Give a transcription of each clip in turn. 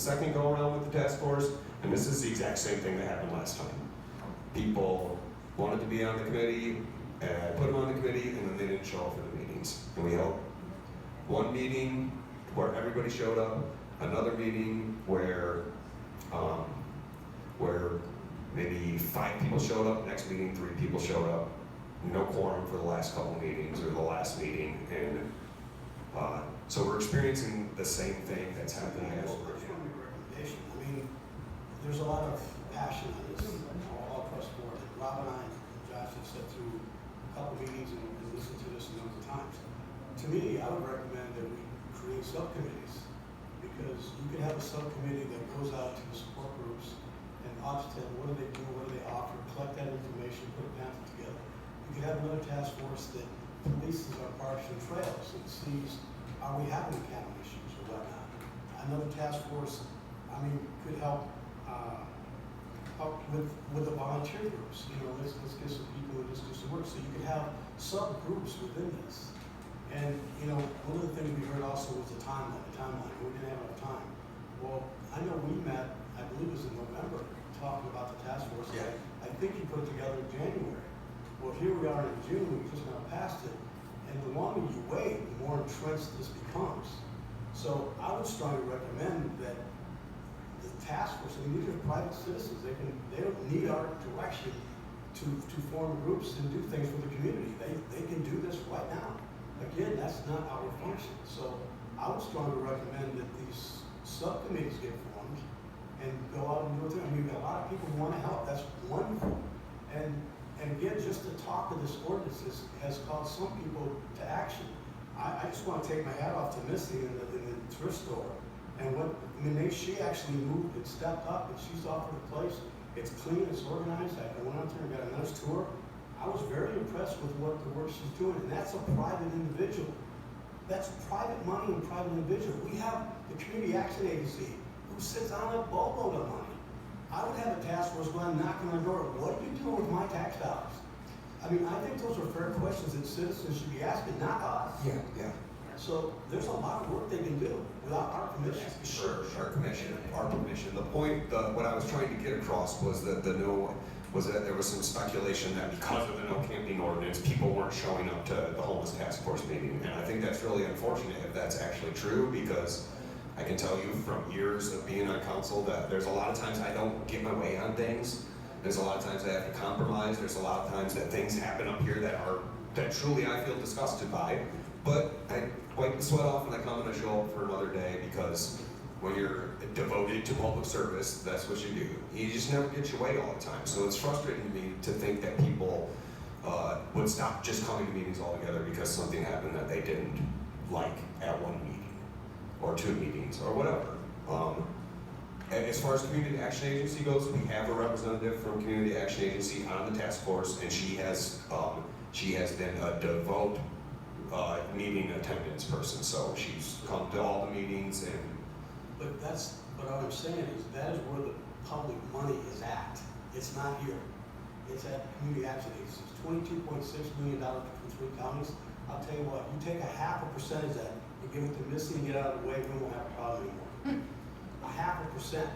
second go around with the task force, and this is the exact same thing that happened last time. People wanted to be on the committee, put them on the committee, and then they didn't show up for the meetings. And we held one meeting where everybody showed up, another meeting where maybe 5 people showed up, next meeting 3 people showed up, no quorum for the last couple meetings or the last meeting, and so we're experiencing the same thing that's happening over That's again. one recommendation. I mean, there's a lot of passion on this all across the board. And Rob and I and Josh have sat through a couple meetings and listened to this a number of times. To me, I would recommend that we create subcommittees, because you could have a subcommittee that goes out to the support groups and audits them, what do they do, what do they offer, collect that information, put a pamphlet together. You could have another task force that polices our parks and trails and sees, are we having camera issues or whatnot. Another task force, I mean, could help with the volunteer groups. You know, let's get some people and just do some work. So you could have subgroups within this. And, you know, one of the things we heard also was the timeline. We didn't have enough time. Well, I know we met, I believe it was in November, talking about the task force. Yeah. I think you put it together in January. Well, here we are in June, we just now passed it. And the longer you wait, the more entrenched this becomes. So I would strongly recommend that the task force, I mean, these are private citizens. They don't need our direction to form groups and do things for the community. They can do this right now. Again, that's not our function. So I would strongly recommend that these subcommittees get formed and go out and do it. I mean, we've got a lot of people who want to help. That's wonderful. And again, just the talk of this ordinance has caused some people to action. I just want to take my hat off to Missy in the thrift store. And she actually moved and stepped up, and she's offered a place. It's clean, it's organized. I went out there and got a nice tour. I was very impressed with what the work she's doing, and that's a private individual. That's private money and private individual. We have the Community Action Agency who sits on a boatload of money. I would have a task force go and knock on the door. What are you doing with my tax dollars? I mean, I think those are fair questions that citizens should be asking, not us. Yeah. So there's a lot of work they can do without our permission. Sure, our permission. The point, what I was trying to get across was that there was some speculation that because of the no camping ordinance, people weren't showing up to the homeless task force meeting. And I think that's really unfortunate if that's actually true, because I can tell you from years of being on council that there's a lot of times I don't get my way on things. There's a lot of times I have to compromise. There's a lot of times that things happen up here that truly I feel disgusted by. But I wipe the sweat off and I come and I show up for another day, because when you're devoted to public service, that's what you do. You just never get your way all the time. So it's frustrating to me to think that people would stop just coming to meetings altogether because something happened that they didn't like at one meeting or 2 meetings or whatever. As far as Community Action Agency goes, we have a representative from Community Action Agency on the task force, and she has been a devout meeting attendance person. So she's come to all the meetings and. But what I'm saying is that is where the public money is at. It's not here. It's at Community Action Agency. It's $22.6 million between 3 counties. I'll tell you what, you take a 0.5% of that and give it to Missy and get out of the way, we won't have a problem anymore. 0.5%,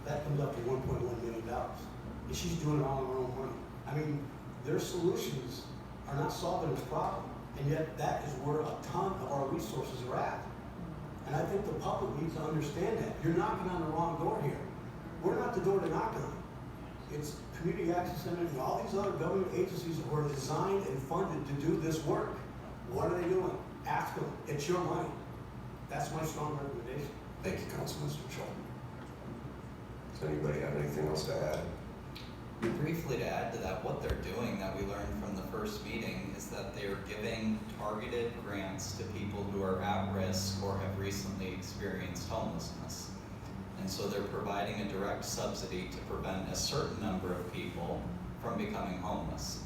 that comes up to $1.1 million. And she's doing it all on her own money. I mean, their solutions are not solving this problem, and yet that is where a ton of our resources are at. And I think the public needs to understand that. You're knocking on the wrong door here. We're not the door to knock on. It's Community Action Center and all these other government agencies that were designed and funded to do this work. What are they doing? Ask them. It's your money. That's my strong recommendation. Thank you, Councilman Schultz. Does anybody have anything else to add? Briefly to add to that, what they're doing that we learned from the first meeting is that they're giving targeted grants to people who are at risk or have recently experienced homelessness. And so they're providing a direct subsidy to prevent a certain number of people from becoming homeless.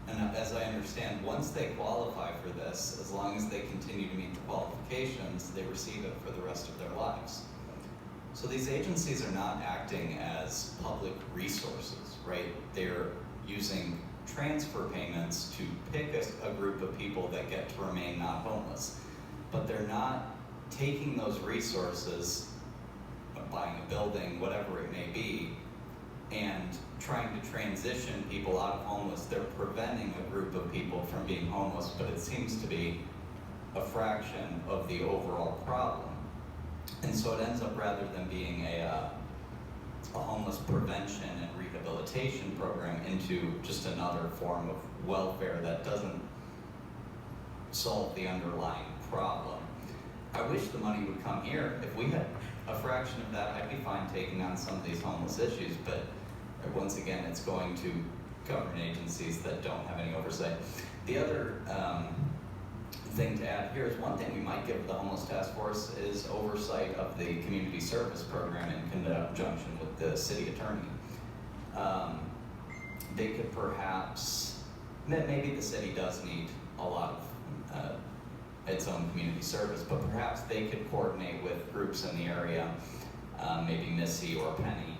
And as I understand, once they qualify for this, as long as they continue to meet the qualifications, they receive it for the rest of their lives. So these agencies are not acting as public resources, right? They're using transfer payments to pick a group of people that get to remain not homeless. But they're not taking those resources by a building, whatever it may be, and trying to transition people out of homeless. They're preventing a group of people from being homeless, but it seems to be a fraction of the overall problem. And so it ends up, rather than being a homeless prevention and rehabilitation program, into just another form of welfare that doesn't solve the underlying problem. I wish the money would come here. If we had a fraction of that, I'd be fine taking on some of these homeless issues, but once again, it's going to government agencies that don't have any oversight. The other thing to add here is, one thing we might give the homeless task force is oversight of the community service program in conjunction with the city attorney. They could perhaps, maybe the city does need a lot of its own community service, but perhaps they could coordinate with groups in the area, maybe Missy or Penny,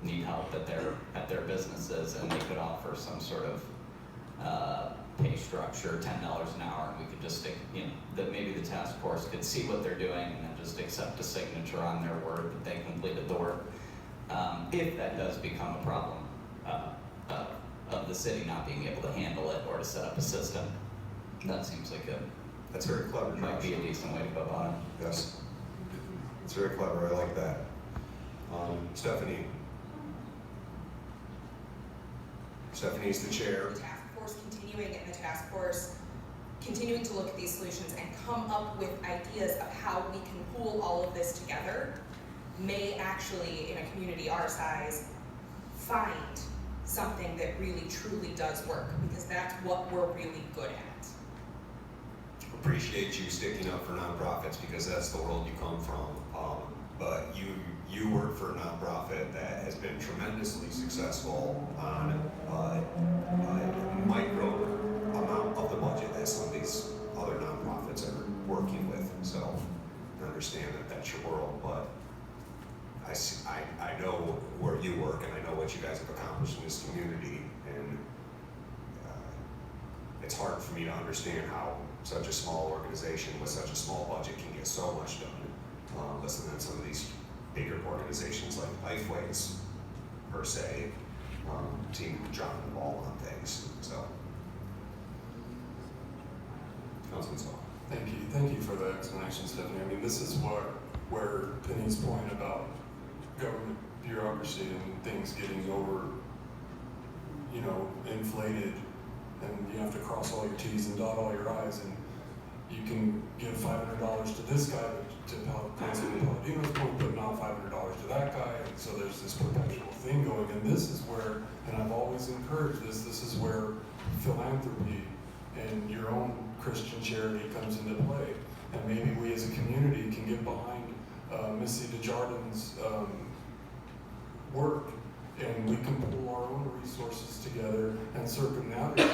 need help at their businesses, and they could offer some sort of pay structure, $10 an hour, and we could just stick, that maybe the task force could see what they're doing and then just accept a signature on their word that they completed the work. If that does become a problem of the city not being able to handle it or to set up a system, that seems like That's very clever, might Josh. be a decent way to go about it. Yes. It's very clever, I like that. Stephanie. Stephanie's the chair. The task force continuing, and the task force continuing to look at these solutions and come up with ideas of how we can pool all of this together may actually, in a community our size, find something that really truly does work, because that's what we're really good at. Appreciate you sticking up for nonprofits, because that's the world you come from. But you work for a nonprofit that has been tremendously successful on a micro amount of the budget that some of these other nonprofits are working with. So I understand that that's your world, but I know where you work, and I know what you guys have accomplished in this community, and it's hard for me to understand how such a small organization with such a small budget can get so much done. Listen, than some of these bigger organizations like Lifeways, per se, seem to drop the ball on things. So, Councilman Saul. Thank you for the explanation, Stephanie. I mean, this is where Penny's point about government bureaucracy and things getting over, inflated, and you have to cross all your T's and dot all your I's, and you can give $500 to this guy to Councilman Palladino's point, but not $500 to that guy, and so there's this perpetual thing going. And this is where, and I've always encouraged this is where philanthropy and your own Christian charity comes into play. And maybe we as a community can get behind Missy Desjardins' work, and we can pull our own resources together and circumnavigate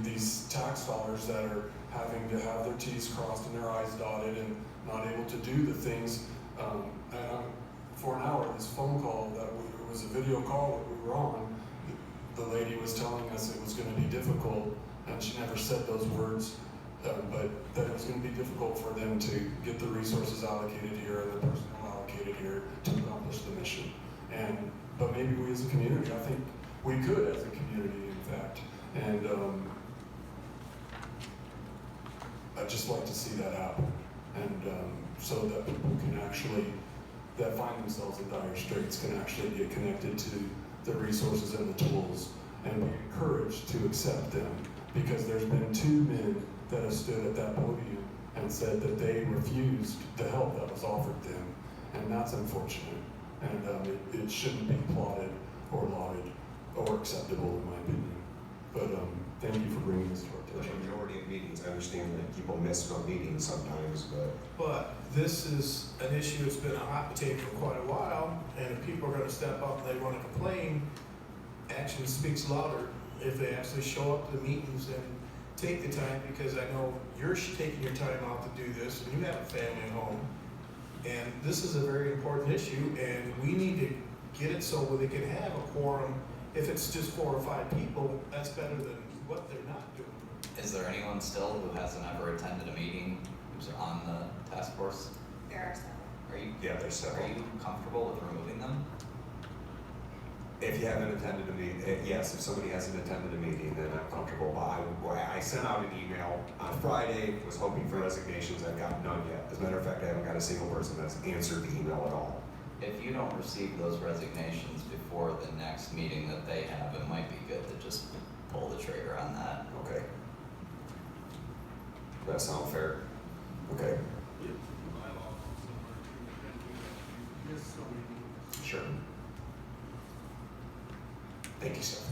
these tax dollars that are having to have their T's crossed and their I's dotted and not able to do the things. For an hour, this phone call it was a video call that we were on, the lady was telling us it was going to be difficult, and she never said those words, but that it was going to be difficult for them to get the resources allocated here and the personnel allocated here to accomplish the mission. But maybe we as a community, I think we could as a community, in fact, and I'd just like to see that happen, and so that people can actually, that find themselves in dire straits, can actually get connected to the resources and the tools and be encouraged to accept them. Because there's been 2 men that have stood at that podium and said that they refused the help that was offered them, and that's unfortunate. And it shouldn't be applauded or lauded or acceptable, in my opinion. But thank you for bringing this to our The attention. majority of meetings, I understand that people miss some meetings sometimes, But this is an issue that's been a hot potato for quite a while, and if people are gonna step up and they wanna complain, action speaks louder if they actually show up to the meetings and take the time, because I know you're taking your time out to do this, and you have a family at home. And this is a very important issue, and we need to get it so where they can have a quorum. If it's just 4 or 5 people, that's better than what they're not doing. Is there anyone still who hasn't ever attended a meeting who's on the task force? There are several. Yeah, there's Are several. you comfortable with removing them? If you haven't attended a meeting, yes, if somebody hasn't attended a meeting, then I'm comfortable. But I sent out an email on Friday, was hoping for resignations, I've got none yet. As a matter of fact, I haven't got a single person that's answered the email at all. If you don't receive those resignations before the next meeting that they have, it might be good to just pull the trigger on that. Okay. Does that sound fair? Okay, sure. Thank you, sir.